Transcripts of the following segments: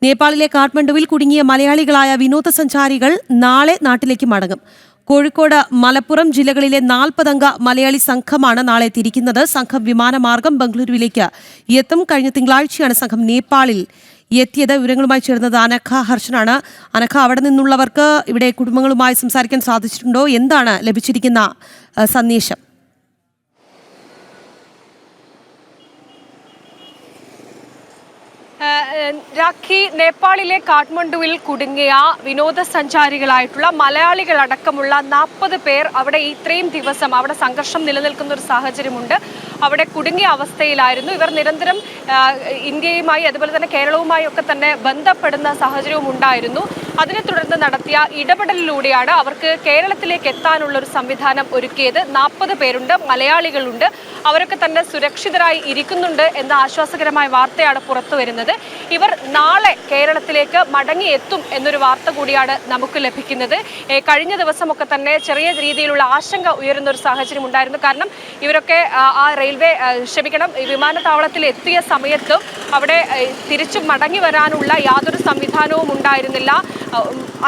നേപ്പാളിലെ കാഠ്മണ്ഡുവിൽ കുടുങ്ങിയ മലയാളികളായ വിനോദസഞ്ചാരികൾ നാളെ നാട്ടിലേക്ക് മടങ്ങും. കോഴിക്കോട്, മലപ്പുറം ജില്ലകളിലെ 40 അംഗ മലയാളി സംഘമാണ് നാളെ തിരിക്കുന്നത്. സംഘം വിമാനമാർഗം ബംഗളൂരുവിലേക്ക് എത്തും. കഴിഞ്ഞ തിങ്കളാഴ്ചയാണ് സംഘം നേപ്പാളിൽ എത്തിയത്. വിവരങ്ങളുമായി ചേർന്നത് അനഘ ഹർഷനാണ്. അനഘ, അവിടെ നിന്നുള്ളവർക്ക് ഇവിടെ കുടുംബങ്ങളുമായി സംസാരിക്കാൻ സാധിച്ചിട്ടുണ്ടോ? എന്താണ് ലഭിച്ചിരിക്കുന്ന സന്ദേശം? രാഖി, നേപ്പാളിലെ കാഠ്മണ്ഡുവിൽ കുടുങ്ങിയ വിനോദസഞ്ചാരികളായിട്ടുള്ള മലയാളികളടക്കമുള്ള 40 പേർ അവിടെ ഇത്രയും ദിവസം അവിടെ സംഘർഷം നിലനിൽക്കുന്ന ഒരു സാഹചര്യമുണ്ട്. അവിടെ കുടുങ്ങിയ അവസ്ഥയിലായിരുന്നു. ഇവർ നിരന്തരം ഇന്ത്യയുമായി അതുപോലെ തന്നെ കേരളവുമായി ഒക്കെ തന്നെ ബന്ധപ്പെടുന്ന സാഹചര്യവും ഉണ്ടായിരുന്നു. അതിനെ തുടർന്ന് നടത്തിയ ഇടപെടലിലൂടെയാണ് അവർക്ക് കേരളത്തിലേക്ക് എത്താനുള്ള ഒരു സംവിധാനം ഒരുക്കിയത്. 40 പേരുണ്ട്, മലയാളികളുണ്ട്. അവരൊക്കെ തന്നെ സുരക്ഷിതരായി ഇരിക്കുന്നുണ്ട് എന്ന ആശ്വാസകരമായ വാർത്തയാണ് പുറത്തു വരുന്നത്. ഇവർ നാളെ കേരളത്തിലേക്ക് മടങ്ങി എത്തും എന്നൊരു വാർത്ത കൂടിയാണ് നമുക്ക് ലഭിക്കുന്നത്. കഴിഞ്ഞ ദിവസമൊക്കെ തന്നെ ചെറിയ രീതിയിലുള്ള ആശങ്ക ഉയരുന്ന ഒരു സാഹചര്യം ഉണ്ടായിരുന്നു. കാരണം ഇവരൊക്കെ ആ വിമാനത്താവളത്തിൽ എത്തിയ സമയത്തും അവിടെ തിരിച്ചു മടങ്ങി വരാനുള്ള യാതൊരു സംവിധാനവും ഉണ്ടായിരുന്നില്ല.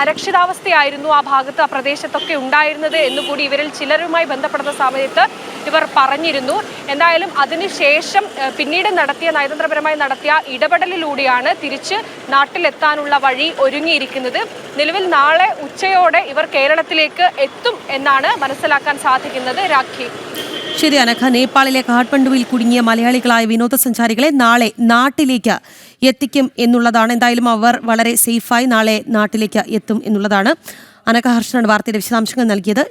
അരക്ഷിതാവസ്ഥയായിരുന്നു ആ ഭാഗത്ത്, ആ പ്രദേശത്തൊക്കെ ഉണ്ടായിരുന്നത് എന്നുകൂടി ഇവരിൽ ചിലരുമായി ബന്ധപ്പെടുന്ന സമയത്ത് ഇവർ പറഞ്ഞിരുന്നു. എന്തായാലും അതിനുശേഷം പിന്നീട് നയതന്ത്രപരമായി നടത്തിയ ഇടപെടലിലൂടെയാണ് തിരിച്ച് നാട്ടിലെത്താനുള്ള വഴി ഒരുങ്ങിയിരിക്കുന്നത്. നിലവിൽ നാളെ ഉച്ചയോടെ ഇവർ കേരളത്തിലേക്ക് എത്തും എന്നാണ് മനസ്സിലാക്കാൻ സാധിക്കുന്നത്. രാഖി, ശരി അനഘ. നേപ്പാളിലെ കാഠ്മണ്ഡുവിൽ കുടുങ്ങിയ മലയാളികളായ വിനോദസഞ്ചാരികളെ നാളെ നാട്ടിലേക്ക് എത്തിക്കും എന്നുള്ളതാണ്. എന്തായാലും അവർ വളരെ സേഫായി നാളെ നാട്ടിലേക്ക് എത്തും എന്നുള്ളതാണ്. അനഘ ഹർഷനാണ് വാർത്തയുടെ വിശദാംശങ്ങൾ നൽകിയത്.